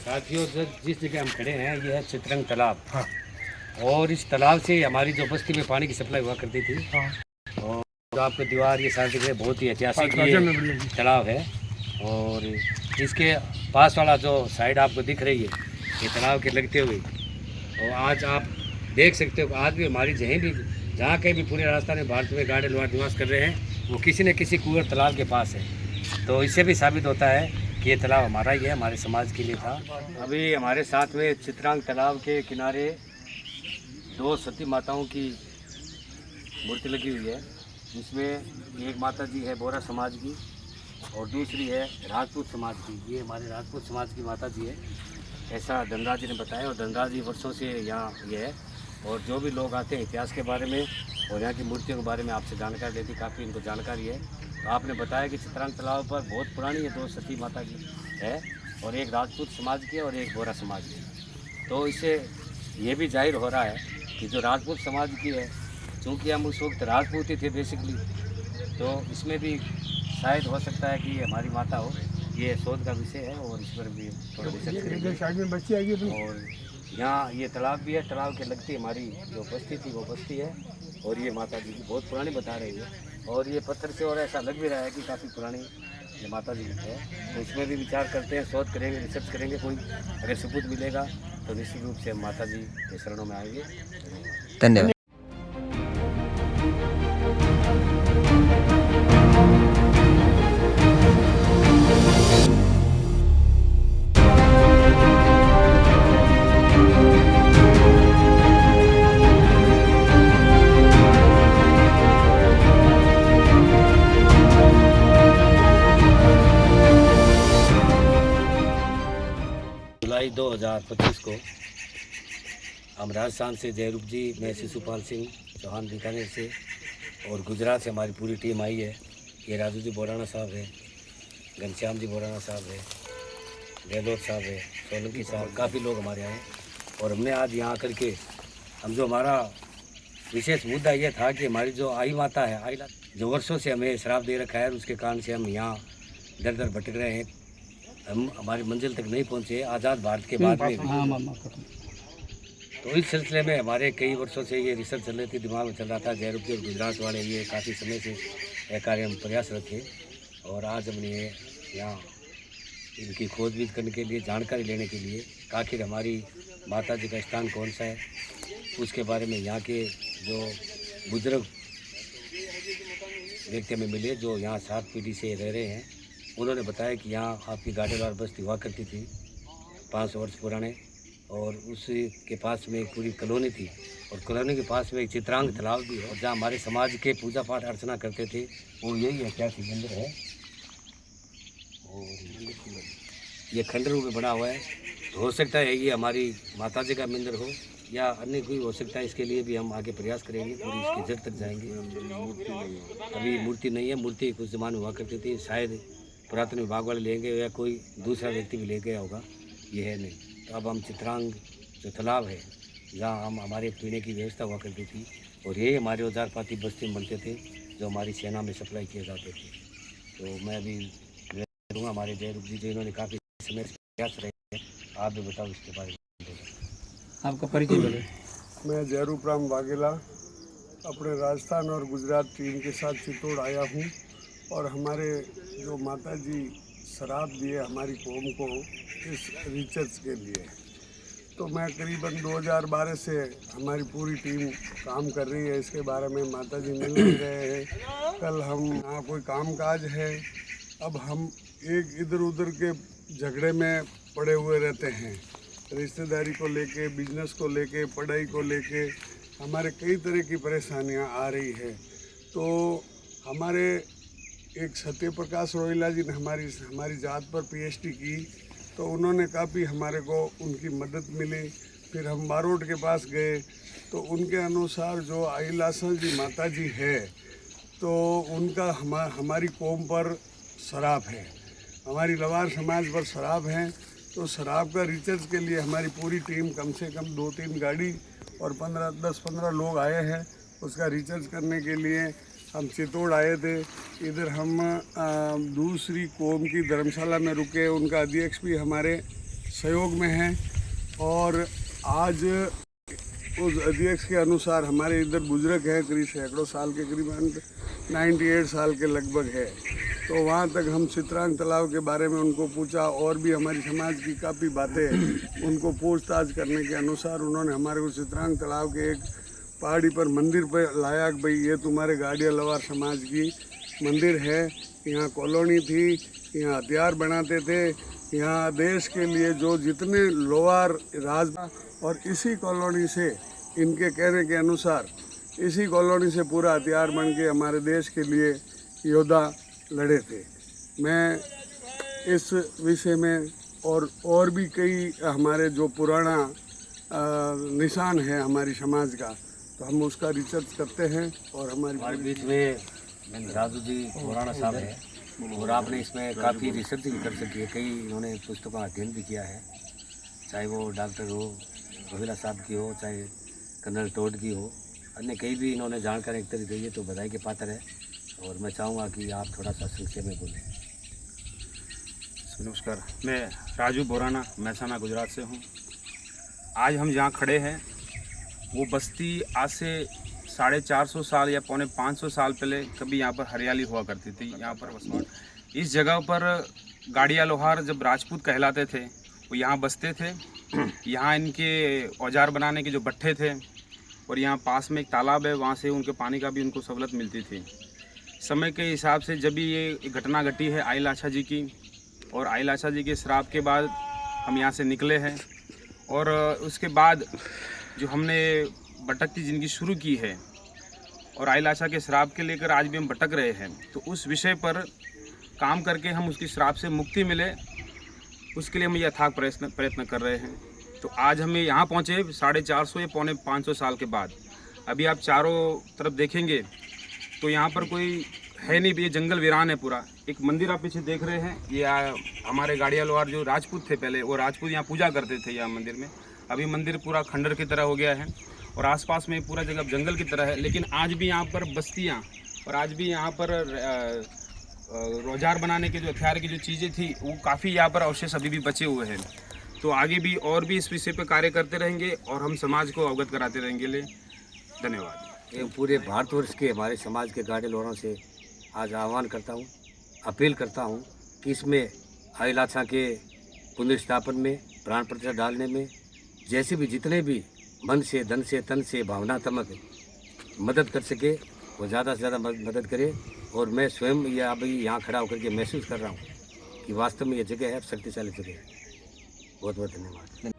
साथियों, जिस जगह हम खड़े हैं ये है चितरंग तालाब। हाँ। और इस तालाब से हमारी जो बस्ती में पानी की सप्लाई हुआ करती थी। हाँ। और जो आपको दीवार ये साथ दिख रहे बहुत ही ऐतिहासिक ये तालाब है। और इसके पास वाला जो साइड आपको दिख रही है ये तालाब के लगते हुए, और आज आप देख सकते हो आज भी हमारी जहाँ कहीं भी पूरे राजस्थान में भारत में गाड़े लोग निवास कर रहे हैं वो किसी न किसी कुएं तालाब के पास है। तो इससे भी साबित होता है कि ये तालाब हमारा ही है, हमारे समाज के लिए था। अभी हमारे साथ में चितरंग तालाब के किनारे दो सती माताओं की मूर्ति लगी हुई है, जिसमें एक माता जी है बोरा समाज की और दूसरी है राजपूत समाज की। ये हमारे राजपूत समाज की माता जी है, ऐसा धनराज जी ने बताया। और धनराज जी वर्षों से यहाँ ये है, और जो भी लोग आते हैं इतिहास के बारे में और यहाँ की मूर्तियों के बारे में आपसे जानकारी देती, काफ़ी इनको जानकारी है। तो आपने बताया कि चितरंग तालाब पर बहुत पुरानी ये दो सती माता की है, और एक राजपूत समाज की और एक बोरा समाज की। तो इससे ये भी जाहिर हो रहा है कि जो राजपूत समाज की है, चूँकि हम उस वक्त राजपूत ही थे बेसिकली, तो इसमें भी शायद हो सकता है कि हमारी माता हो। ये शोध का विषय है और इस पर भी थोड़ा रिसर्च करेंगे। और यहाँ ये तालाब भी है, तालाब के लगती हमारी जो बस्ती थी वो बस्ती है, और ये माता जी की बहुत पुरानी बता रही है। और ये पत्थर से और ऐसा लग भी रहा है कि काफ़ी पुरानी ये माता जी की है। तो इसमें भी विचार करते हैं, शोध करेंगे, रिसर्च करेंगे। कोई अगर सबूत मिलेगा तो निश्चित रूप से हम माता जी के शरणों में आएंगे। धन्यवाद। जुलाई 2025 को हम राजस्थान से जयरूप जी, मैं शिशुपाल सिंह चौहान बीकानेर से, और गुजरात से हमारी पूरी टीम आई है। ये राजू जी बोराना साहब है, घनश्याम जी बोराना साहब है, गहलोत साहब है, सोलंकी साहब, काफ़ी लोग हमारे आए। और हमने आज यहाँ आकर के जो हमारा विशेष मुद्दा ये था कि हमारी जो आई माता है, आई जो वर्षों से हमें श्राप दे रखा है, उसके कारण से हम यहाँ दर दर भटक रहे हैं। हम हमारी मंजिल तक नहीं पहुँचे आज़ाद भारत के बाद में। तो इस सिलसिले में हमारे कई वर्षों से ये रिसर्च चल रही थी, दिमाग में चल रहा था। जयरूप जी और गुजरात वाले ये काफ़ी समय से यह कार्य हम प्रयासरत थे, और आज हमने यहाँ इनकी खोजबीन करने के लिए, जानकारी लेने के लिए, आखिर हमारी माता जी का स्थान कौन सा है उसके बारे में यहाँ के जो बुजुर्ग व्यक्ति में मिले जो यहाँ 7 पीढ़ी से रह रहे हैं। उन्होंने बताया कि यहाँ आपकी गाड़ेदार बस्ती हुआ करती थी 500 वर्ष पुराने, और उसके पास में एक पूरी कॉलोनी थी, और कॉलोनी के पास में एक चितरंग तालाब भी है, और जहाँ हमारे समाज के पूजा पाठ अर्चना करते थे वो यही ऐतिहासिक मंदिर है। और ये खंडरों में बना हुआ है। तो हो सकता है ये हमारी माता जी का मंदिर हो या अन्य कोई हो सकता है। इसके लिए भी हम आगे प्रयास करेंगे, पूरी इसकी जड़ तक जाएंगे। अभी मूर्ति नहीं है, मूर्ति कुछ ज़माने हुआ करती थी, शायद पुरातन विभाग वाले लेंगे या कोई दूसरा व्यक्ति भी ले गया होगा, ये है नहीं। तो अब हम चितरंग जो तालाब है जहाँ हम हमारे पीने की व्यवस्था हुआ करती थी, और ये हमारे औजार पाती बस्ती में बनते थे जो हमारी सेना में सप्लाई किए जाते थे। तो मैं अभी दूँगा हमारे जयरूप जी, जो इन्होंने काफ़ी समय से प्रयास रहे हैं, आप भी बताओ इसके बारे में। आपका परिचय बोले। मैं जयरूप राम वाघेला अपने राजस्थान और गुजरात टीम के साथ चित्तौड़ आया हूँ, और हमारे जो माता जी शराब दिए हमारी कौम को इस रिसर्च के लिए, तो मैं करीबन 2012 से हमारी पूरी टीम काम कर रही है इसके बारे में। माता जी मिल नहीं रहे हैं, कल हम यहाँ कोई कामकाज है, अब हम एक इधर उधर के झगड़े में पड़े हुए रहते हैं, रिश्तेदारी को लेके, बिजनेस को लेके, पढ़ाई को लेके हमारे कई तरह की परेशानियां आ रही है। तो हमारे एक सत्य प्रकाश रोहिला जी ने हमारी जात पर पीएचडी की, तो उन्होंने काफ़ी हमारे को उनकी मदद मिली। फिर हम बारोट के पास गए, तो उनके अनुसार जो आईलासा जी माता जी है, तो उनका हमारी कौम पर शराब है, हमारी लवार समाज पर शराब है। तो शराब का रिसर्च के लिए हमारी पूरी टीम, कम से कम 2-3 गाड़ी और 10-15 लोग आए हैं। उसका रिसर्च करने के लिए हम चित्तौड़ आए थे। इधर हम दूसरी कौम की धर्मशाला में रुके, उनका अध्यक्ष भी हमारे सहयोग में हैं। और आज उस अध्यक्ष के अनुसार हमारे इधर बुजुर्ग है, करीब सैकड़ों साल के, करीबन 98 साल के लगभग है। तो वहाँ तक हम चित्रांग तालाब के बारे में उनको पूछा, और भी हमारी समाज की काफ़ी बातें उनको पूछताछ करने के अनुसार उन्होंने हमारे को चित्रांग तालाब के एक पहाड़ी पर मंदिर पर लाया कि भाई ये तुम्हारे गाड़िया लवार समाज की मंदिर है। यहाँ कॉलोनी थी, यहाँ हथियार बनाते थे, यहाँ देश के लिए जो जितने लोहार राज, और इसी कॉलोनी से इनके कहने के अनुसार इसी कॉलोनी से पूरा हथियार बन के हमारे देश के लिए योद्धा लड़े थे। मैं इस विषय में और भी कई हमारे जो पुराना निशान है हमारी समाज का, तो हम उसका रिसर्च करते हैं। और हमारे बीच में राजू जी पुराना साहब है, और आपने इसमें काफ़ी रिसर्चिंग कर सकी है, कई इन्होंने पुस्तकों का अध्ययन भी किया है, चाहे वो डॉक्टर हो, रोहिला साहब की हो, चाहे कर्नल टोड की हो, अन्य कई भी इन्होंने जानकारी एकत्रित की है, तो बधाई के पात्र है। और मैं चाहूँगा कि आप थोड़ा सा संक्षेप में बोलें। नमस्कार, मैं राजू बोराना महसाना गुजरात से हूँ। आज हम जहाँ खड़े हैं वो बस्ती आज से 450 साल या 450 साल पहले कभी यहाँ पर हरियाली हुआ करती थी। यहाँ पर बसवाट, इस जगह पर गाड़िया लोहार जब राजपूत कहलाते थे वो यहाँ बसते थे। यहाँ इनके औजार बनाने के जो भट्ठे थे, और यहाँ पास में एक तालाब है, वहाँ से उनके पानी का भी उनको सहूलत मिलती थी। समय के हिसाब से जब भी ये घटना घटी है आइल आशा जी की, और आइल आशा जी के श्राप के बाद हम यहाँ से निकले हैं, और उसके बाद जो हमने भटकती ज़िंदगी शुरू की है, और आइल आशा के श्राप के लेकर आज भी हम भटक रहे हैं, तो उस विषय पर काम करके हम उसकी श्राप से मुक्ति मिले, उसके लिए हम ये अथाक प्रयत्न कर रहे हैं। तो आज हमें यहाँ पहुँचे 450 या 450 साल के बाद। अभी आप चारों तरफ देखेंगे तो यहाँ पर कोई है नहीं, ये जंगल वीरान है पूरा। एक मंदिर आप पीछे देख रहे हैं, ये हमारे गाड़िया लोहार जो राजपूत थे पहले, वो राजपूत यहाँ पूजा करते थे यहाँ मंदिर में। अभी मंदिर पूरा खंडर की तरह हो गया है, और आसपास में पूरा जगह जंगल की तरह है। लेकिन आज भी यहाँ पर बस्तियाँ, और आज भी यहाँ पर औजार बनाने के जो हथियार की जो चीज़ें थी वो काफ़ी यहाँ पर अवशेष अभी भी बचे हुए हैं। तो आगे भी और भी इस विषय पर कार्य करते रहेंगे, और हम समाज को अवगत कराते रहेंगे। धन्यवाद। ये पूरे भारतवर्ष के हमारे समाज के गाड़िया लोहारों से आज आह्वान करता हूँ, अपील करता हूँ कि इसमें आइल आशा के पुनर्स्थापन में, प्राण प्रतिष्ठा डालने में, जैसे भी जितने भी मन से, धन से, तन से, भावनात्मक मदद कर सके वो ज़्यादा से ज़्यादा मदद करे। और मैं स्वयं ये अभी यहाँ खड़ा होकर के महसूस कर रहा हूँ कि वास्तव में ये जगह है शक्तिशाली जगह है। बहुत बहुत धन्यवाद।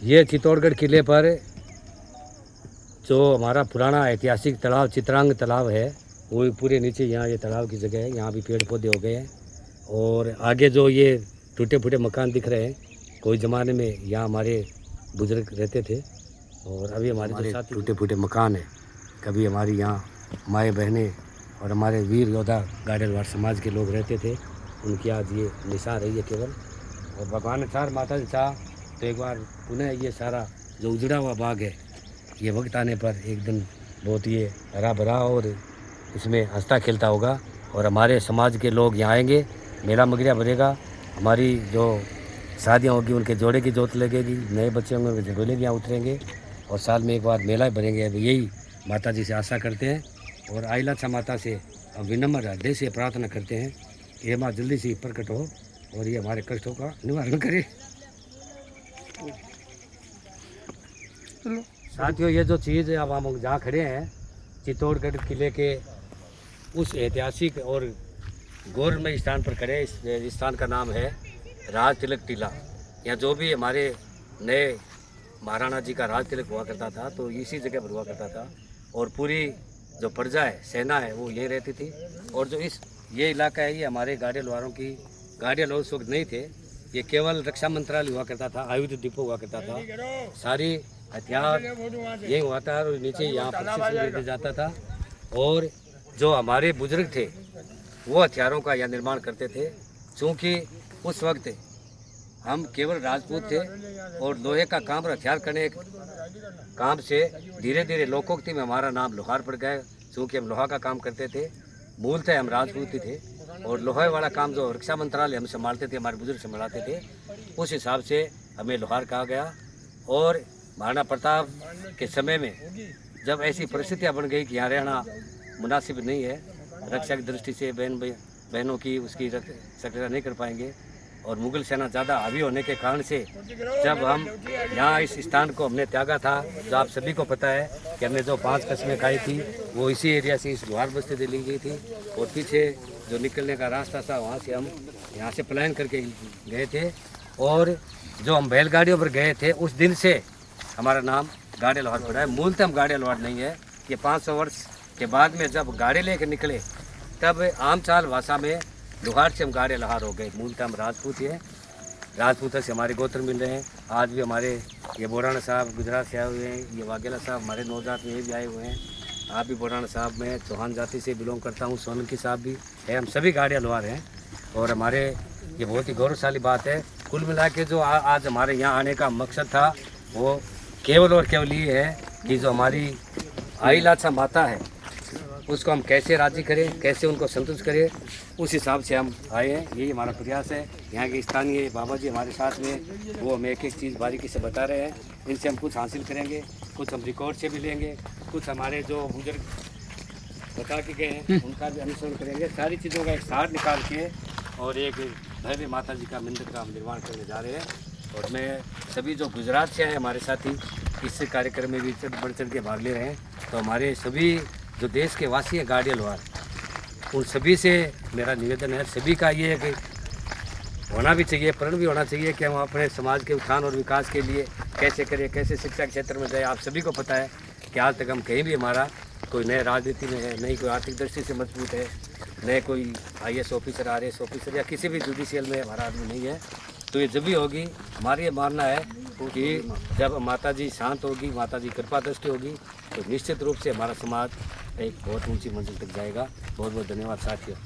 ये चित्तौड़गढ़ किले पर जो हमारा पुराना ऐतिहासिक तालाब चित्रांग तालाब है, वो पूरे नीचे यहाँ ये तालाब की जगह है। यहाँ भी पेड़ पौधे हो गए हैं, और आगे जो ये टूटे फूटे मकान दिख रहे हैं, कोई ज़माने में यहाँ हमारे बुजुर्ग रहते थे। और अभी हमारे साथ टूटे फूटे मकान है, कभी हमारी यहाँ माए बहनें और हमारे वीर योद्धा गाड़िया लोहार समाज के लोग रहते थे, उनकी आज ये निशान रही है केवल। और भगवान ने चार माता जी चाह तो एक बार पुनः ये सारा जो उजड़ा हुआ बाग है, ये वक्त आने पर एकदम बहुत ही हरा भरा और इसमें हंसता खेलता होगा। और हमारे समाज के लोग यहाँ आएंगे, मेला मगरिया भरेगा, हमारी जो शादियाँ होगी उनके जोड़े की जोत लगेगी, नए बच्चे होंगे उनके झोले भी यहाँ उतरेंगे, और साल में एक बार मेला भरेंगे। अब यही माता जी से आशा करते हैं, और आइल आशा माता से विनम्र हृदय से प्रार्थना करते हैं कि ये माँ जल्दी से प्रकट हो और ये हमारे कष्टों का निवारण करे। साथियों, ये जो चीज़ है, अब हम जहाँ खड़े हैं चित्तौड़गढ़ किले के उस ऐतिहासिक और गौरवमय स्थान पर खड़े। इस स्थान का नाम है राज तिलक टीला। यहाँ जो भी हमारे नए महाराणा जी का राज तिलक हुआ करता था तो इसी जगह पर हुआ करता था। और पूरी जो प्रजा है, सेना है, वो यही रहती थी। और जो ये इलाका है, ये हमारे गाड़िया लोहारों की गाड़िया लोग उस वक्त नहीं थे, ये केवल रक्षा मंत्रालय हुआ करता था, आयुध डिपो हुआ करता था, सारी हथियार यही हुआ था और नीचे यहाँ प्रशिक्षण दिया जाता था। और जो हमारे बुजुर्ग थे वो हथियारों का यहाँ निर्माण करते थे। चूँकि उस वक्त हम केवल राजपूत थे और लोहे का काम और हथियार करने काम से धीरे धीरे लोकोक्ति में हमारा नाम लोहार पड़ गया। चूँकि हम लोहा का काम करते थे, मूलतः हम राजपूत ही थे और लोहे वाला काम जो रक्षा मंत्रालय हम संभालते थे, हमारे बुजुर्ग संभालते थे, उस हिसाब से हमें लोहार कहा गया। और महाराणा प्रताप के समय में जब ऐसी परिस्थितियाँ बन गई कि यहाँ रहना मुनासिब नहीं है, रक्षा की दृष्टि से बहनों की उसकी रक्षा नहीं कर पाएंगे और मुगल सेना ज़्यादा हावी होने के कारण से जब हम यहाँ इस स्थान को हमने त्यागा था, जो आप सभी को पता है कि हमने जो 5 कस्में खाई थी वो इसी एरिया से इस लोहार बस्ती से ली गई थी। और पीछे जो निकलने का रास्ता था वहाँ से हम यहाँ से पलायन करके गए थे। और जो हम बैलगाड़ियों पर गए थे उस दिन से हमारा नाम गाड़िया लोहार पड़ा है। मूलतः हम गाड़िया लोहार नहीं है। ये 500 वर्ष के बाद में जब गाड़ी लेकर निकले तब आम चाल भाषा में लोहार से हम गाड़िया लोहार हो गए। मूलतः हम राजपूत हैं, राजपूत से हमारे गोत्र मिल रहे हैं। आज भी हमारे ये बोराना साहब गुजरात से आए हुए हैं, ये वाघेला साहब हमारे नौजात में ये भी आए हुए हैं। आप भी बोराना साहब, मैं चौहान जाति से बिलोंग करता हूँ, सोलंकी साहब भी है, हम सभी गाड़िया लोहार हैं। और हमारे ये बहुत ही गौरवशाली बात है। कुल मिला के जो आज हमारे यहाँ आने का मकसद था वो केवल और केवल ये है कि जो हमारी आईलाछा माता है उसको हम कैसे राजी करें, कैसे उनको संतुष्ट करें, उस हिसाब से हम आए हैं। यही हमारा प्रयास है। यहाँ के स्थानीय बाबा जी हमारे साथ में, वो हमें एक एक चीज़ बारीकी से बता रहे हैं। इनसे हम कुछ हासिल करेंगे, कुछ हम रिकॉर्ड से भी लेंगे, कुछ हमारे जो बुजुर्ग बता के गए हैं उनका भी अनुसरण करेंगे। सारी चीज़ों का एक सार निकाल के और एक भव्य माता जी का मंदिर का हम निर्माण करने जा रहे हैं। और मैं सभी जो गुजरात से हैं हमारे साथी इस कार्यक्रम में भी बढ़ चढ़ के भाग ले रहे हैं, तो हमारे सभी जो देश के वासी हैं गाड़िया लोहार, उन सभी से मेरा निवेदन है, सभी का ये है कि होना भी चाहिए, प्रण भी होना चाहिए कि हम अपने समाज के उत्थान और विकास के लिए कैसे करें, कैसे शिक्षा के क्षेत्र में जाए। आप सभी को पता है कि आज तक हम कहीं भी हमारा कोई नए राजनीति में है, नई कोई आर्थिक दृष्टि से मजबूत है, नए कोई IAS ऑफिसर, RAS ऑफिसर या किसी भी जुडिशियल में हमारा आदमी नहीं है। तो ये जब भी होगी, हमारा ये मानना है कि जब माता जी शांत होगी, माता जी कृपा दृष्टि होगी, तो निश्चित रूप से हमारा समाज एक बहुत ऊंची मंजिल तक जाएगा। बहुत बहुत धन्यवाद साथियों।